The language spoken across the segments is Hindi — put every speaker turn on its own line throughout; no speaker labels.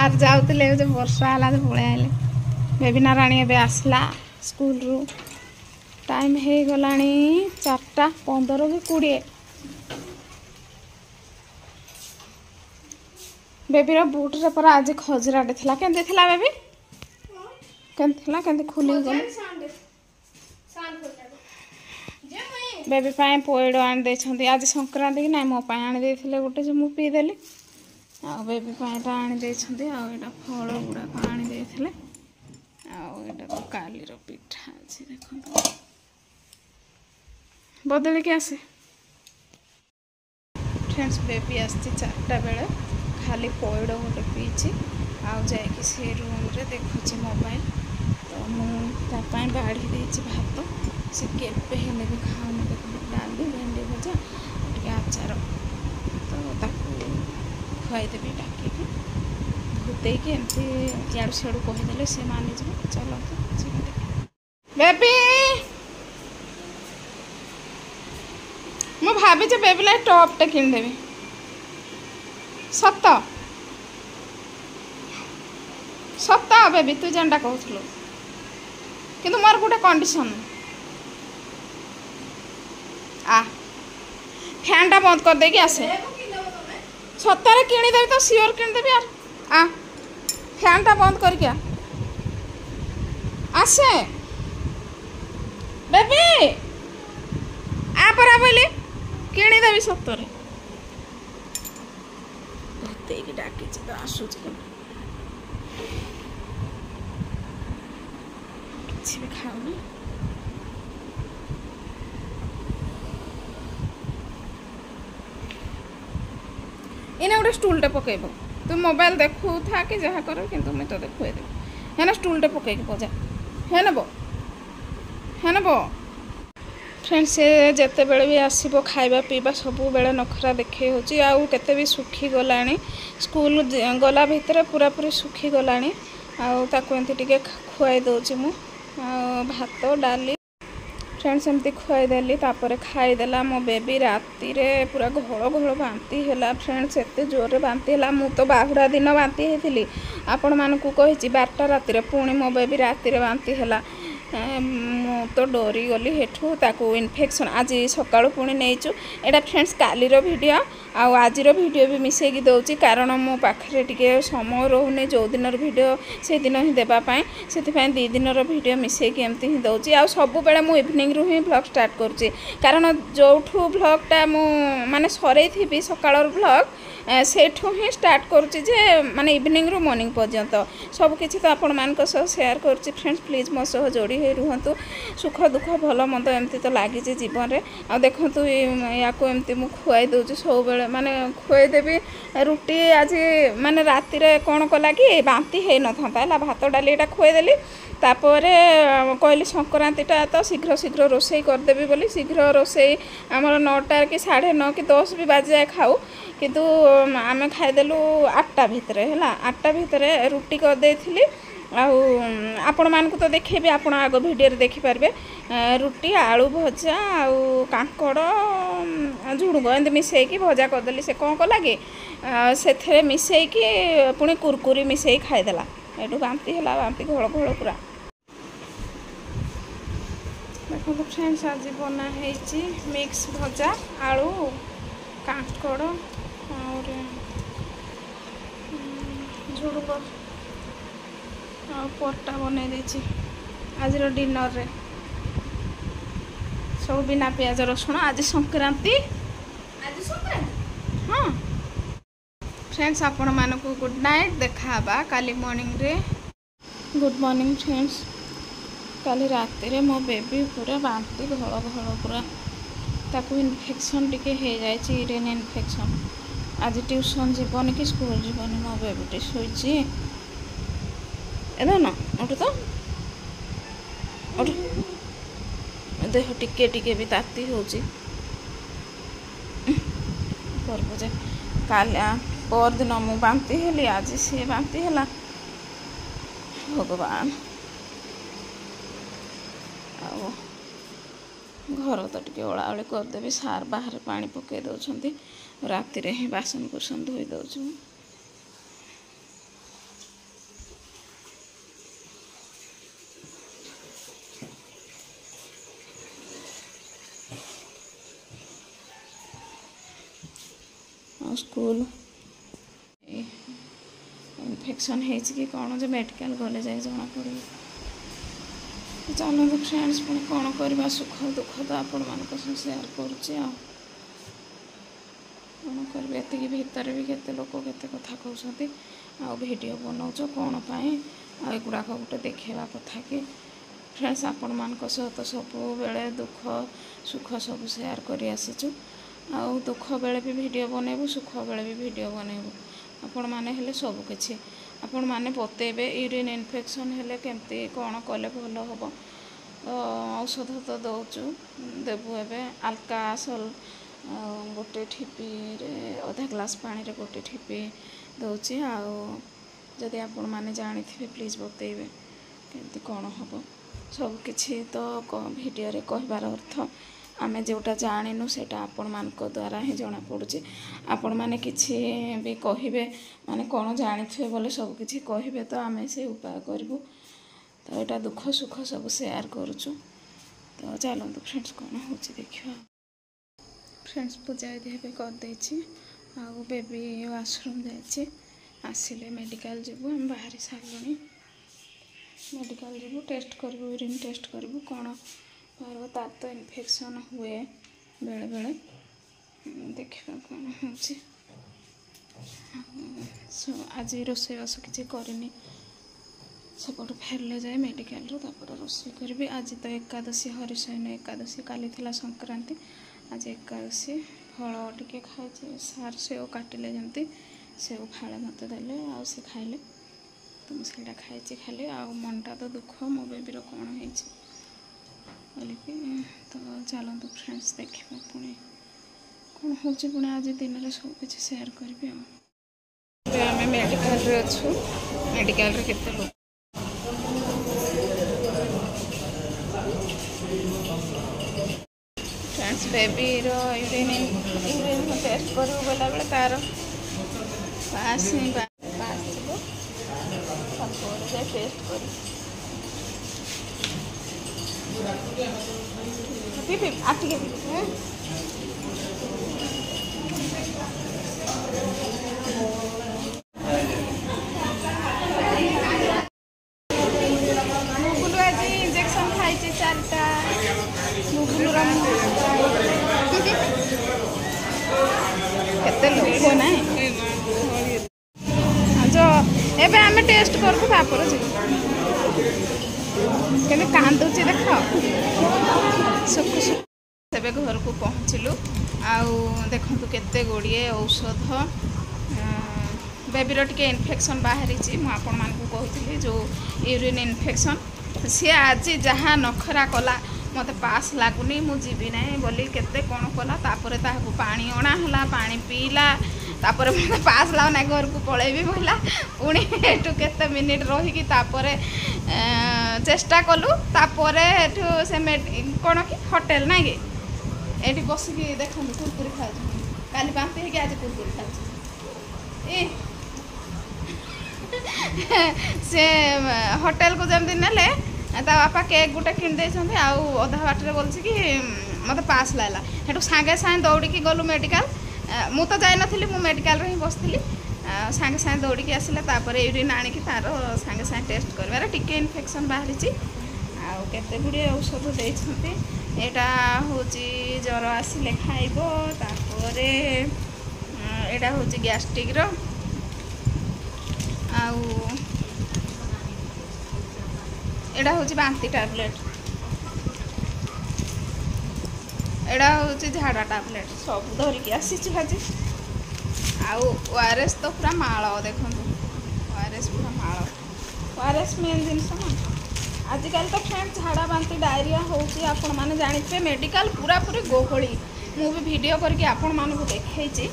आर जाऊले जो वर्षा है तो पलि आइले बेबी नारायणी एवं आसला स्कूल रू टाइम हो गला 4:15 कि 20 बेबी रो बूट रे पर आज खजराटे थिला केंदे थिला बेबी केंदे खुली गले बेबी पाए पोइड आनी देछंती आज संक्रांति कि ना मो पाए आनी देथिले गोटे जे मु पी देली आ बेबी पाएटा आनी देछंती आ एटा फल गुडा आनी देथिले आ एटा तो काली रो पिठा अछि देखो बदल के आसे फ्रेंड्स बेबी आसती 4टा बेले खाली पोइड गोटे पीची आउ जाए से रूम रे देखुची मोबाइल तो मुझे बाढ़ी देती भात से केवे हेले भी खाऊनी देखो डाली भेंडी भजा टे आचार तो खुआईदेवी डाक भूतैक एमती इाड़ू सियाड़ू कहीदेले से मानिज चलो बेबी मु भावी बेबी लाई टॉपटे किदेवी सत सत बेबी तू जेनटा कहूलु किंतु मोर गोटे कंडीशन आ फैनटा बंद कर देगी आसे सतरे किणीदेवी तो सियोर किणीदेवी यार आ फैनटा बंद कर क्या आसे बेबी आ परा बोली किणीदेवी सतरे भूतैक डाकी तो आसूच କିଛି ବି ଖାଉନି ଏନା ଗୋଟେ ଷ୍ଟୁଲଟେ ପକେଇବ ତୁ ମୋବାଇଲ ଦେଖୁ था कि जहाँ कर किंतु मैं तो खुए देवी है ना स्टूलटे पकईक पजा है नब फ्रेंड्स से जिते बड़े भी आसब खाଇବା पीवा सब बेले नखरा देखे होची आउ केते भी सुखी गलानी स्कूल गला भितर पूरा पूरी सुखी गलानी आउ ताको एंती टिके खुआई दउची मु भात डाली फ्रेंड्स एमती खुआईदेली तापर खाईदेला मो बेबी राति रे पूरा घोल घोल बांती है फ्रेंड्स एत जोर बांती है मु तो बाहुड़ा दिन बांती होती आपण मानकू कही 12टा राति पुणी मो बेबी राति रे बांती है मु तो डरी गली हेठू ताकू इन्फेक्शन आज सकाळु पुणी नहींचु एटा फ्रेंड्स कालीर वीडियो आजिर वीडियो भी मिसेकी दौची कारण मो पाखे टिके समय रोने जो दिन वीडियो से दिन ही देवाई से 2 दिन वीडियो मिसेकी एमती ही दौची आ सब बेले मु इवनिंग रु ही व्लॉग स्टार्ट करुच्ची कारण जोठू व्लॉगटा मु माने सरई थी सकाळ व्लॉग सेठू ही स्टार्ट करुच्ची जे माने इवनिंग रु मॉर्निंग पर्यंत सब किछि तो आपण मान को सह शेयर करुच्ची फ्रेंड्स प्लीज मो सह जोड़ी हो रुहतु सुख दुख भल मंद एमती तो लगी जीवन में आ देखु या एमती मु खुआई दूची सब बेले माने खुआईदेवी रुटी आज माने राति रे कौन कला कि बांती है न था भात डाली एटा खुआईदेली तापर कहली संक्रांतिटा तो शीघ्र शीघ्र रोसई करदेवी बोली शीघ्र रोसई आमर 9टा कि 9:30 कि 10 भी बाजे जाए खाऊ किंतु आमे खाईदेलु 8टा भितर है 8टा भितर रुटी करदेली आपण मानकु तो देखेबी आपण आग वीडियो रे देखि पारबे रुटी आलू भजा आउ कांकड़ झुड़ुंग एंत मिसेकी भजा करदेली से कौन कला कि से मिसेकी पुणी कुरकुरी मिसेई खाईदेला एटू बांती है बांती घोल घोल पूरा देखो फ्रेंड्स आज बना है मिक्स भजा आलू कांकड़ और झुड़ुंग परटा बन आज डिनर रे सब बिना प्याज रसुण आज संक्रांति हाँ फ्रेंड्स आपण मानकू गुड नाइट देखा काली मॉर्निंग रे गुड मॉर्निंग फ्रेंड्स काली राति रे मो बेबी पूरा बांती घोल घोल पूरा ताकू इन्फेक्शन टिके हो जाए यूरिन इन्फेक्शन आज ट्यूशन जीवन कि स्कूल जीवन मो बेबी शोची ना उठ तो उठ देह टिके टिके भी ताती होची करबो काल पर दिन मु बांती हेली आज सी बांती है भगवान घर तो टिके ओलाओली करदेवी सार बाहर पानी पकई दौरान राति रे ही बासन कुसन धोई दौचु स्कूल इन्फेक्शन कि कौन जो मेडिकल गले जाए जना पड़े। चलो फ्रेंड्स पुणी कौन करवा सुख दुख तो आपण मान सेयार करुच्ची कौन कर भितर भी केते लोक केते कथा कहते वीडियो बनाऊच कौन पाई एगुड़ाक गोटे देखा कथा कि फ्रेंड्स आपण मान सहित सब बेले दुख सुख सब सेयार कर आसीचु दुख बेले भी वीडियो बनैबू सुख बेले भी वीडियो बनैबू आपण माने हेले सब किछि आपण माने बतेबे यूरिन इन्फेक्शन हेले केमती कौन कले भल हम औषध तो दौचु देबू एबे अल्कासल गोटे ठिपी अधा ग्लास पानी रे गोटे ठिपी दौची जदि आपण माने जानी थे प्लीज बतेबे केमती कौन हम सब किछि तो वीडियो रे कहबार अर्थ आमे जोटा जानिनु सेटा आपण मान को द्वारा ही जना पड़ुची आपण माने किछि भी कहिबे माने कौन जानी थे बोले सब किछि कहिबे तो आमे से उपाय करबू तो एटा दुख सुख सब शेयर करूचु तो चलो फ्रेंड्स कौन होची देखियो फ्रेंड्स पूजा विधि कर देछि आ बेबी वाशरूम जाइए आसिले मेडिकल जीवु हम बाहरी सारे मेडिकल जीवु टेस्ट करूँ यूरिन टेस्ट करूँ कौन बाहर तार तो इन्फेक्शन हुए बेले बेले देखा कौन हो आज रोषेबास किसी करनी सेपटू फेरले जाए मेडिकल तापर रोषे करी आज तो एकादशी हरिशयन एकादशी काली थिला संक्रांति आज एकादशी फल टिके खाई सार सेव काटिले जमती सेव फाड़े मत देले आ खाइले तो मुझे खाई खाली आ मनटा तो दुख मो बेबीर कौन है तो चलते फ्रेंड्स देखा पुणी कौन हो पुणी आज दिन में सब किसी शेयर करी आम मेडिकल अच्छु मेडिकल केते लोग फ्रेंड्स बेबी यूरिन टेस्ट करूँ गला बेले तार पास टेस्ट कर मुगुलू आज इंजेक्शन खाई 4टा मुगुलूर केते लोक ना जो एबे आमे टेस्ट करबू तापर जे केने कांदुची देख सुख सुख सेबे घर को पहुँचलु आउ देखंतु केते गोड़िए औषध बेबीर टिके इन्फेक्शन बाहरी आपण मान को कहूली जो यूरिन इन्फेक्शन सी आज जहाँ नखरा कला मते पास लगुनी मुझी ना बोली केते कौन कला तापर ताकू पानी अणाला पानी पीला तापर मत पास लगना घर को पलैबी बोला पुणी एठू केते मिनिट रहीकि तापर चेष्टा कलु तापर एठू से कौन कि होटेल ना कि एठी बसिकी देखु कुरकुरी खाऊ काली बांती है आज कुरकुरी खाऊ से होटेल को जमी नेले ता बापा केक गोटे किन देछंती आ अधा बाटर बोलछि कि मते पास लागला हेटू सांगे सांगे दौड़ी गलु मेडिकल मु तो जाई नथिली मु मेडिकल रे ही बसथिली सांगे सांगे दौड़ी आसिले तापर यूरिन आनिकी तार सांगे सांगे टेस्ट करबार टिके इन्फेक्शन बाहरी आ केते गुडी औषध देछंती एटा होची ज्वर आसिले खाइबो तापरे एटा होची गैस्ट्रिक रो आउ एटा होची बांती टैबलेट एटा होची झाड़ा टैबलेट सब धरिकी आसीची आज ओआरएस तो पूरा माल देखो ओआरएस पूरा माल ओआरएस मेन जिनस ना आजिकल तो फ्रेंड्स झाड़ा बांती डायरिया होची आपण माने जानिथे मेडिकल पूरा पूरी गहली मु भी वीडियो करके आपण माने को देखैची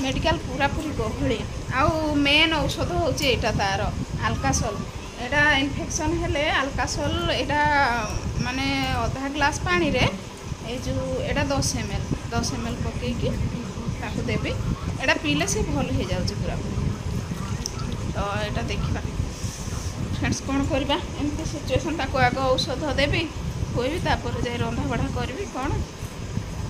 मेडिकल पूरा पूरी गहली आउ मेन औषध होची एटा तार अल्कासल एटा इन्फेक्शन हेले अल्कासल एटा माने आधा ग्लास पानी रे ए जो एटा 10 ml पकेकी ताको देबी एटा पीले से भल हो जाउची पूरा तो एटा देखिबा फ्रेंड्स कौन करबा एमती सिचुएशन ताको आगो औषध देबी कोई भी तापर जाय रंधा बढ़ा करबी कौन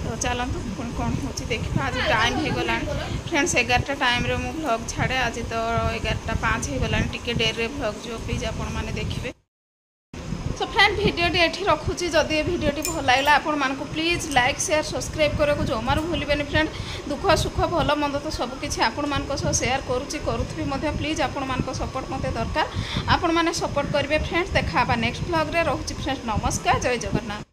तो तो चलतु पुणी कौन हो देखा आज टाइम हो गला फ्रेंड्स 11टा टाइम रे मु व्लॉग छाड़े आज तो 11:05 हो गला टिके डेरी व्लॉग जो प्लीज आपण मैंने देखिए। तो फ्रेंड भिडियोटी एठी रखुची जदि ये भिडियोटी भल लागला आपण मानकु प्लीज लाइक शेयर सब्सक्राइब करको जमार भूलिबेनि फ्रेंड। दुख सुख भल मंद तो सब किछि आपण मानक सह शेयर करूची करूथबी मध्ये प्लीज आपण मानक सपोर्ट मते दरकार आपण माने सपोर्ट करिवे फ्रेंड्स। देखा नेक्स्ट व्लॉग रे रहउची फ्रेंड्स। नमस्कार जय जगन्नाथ।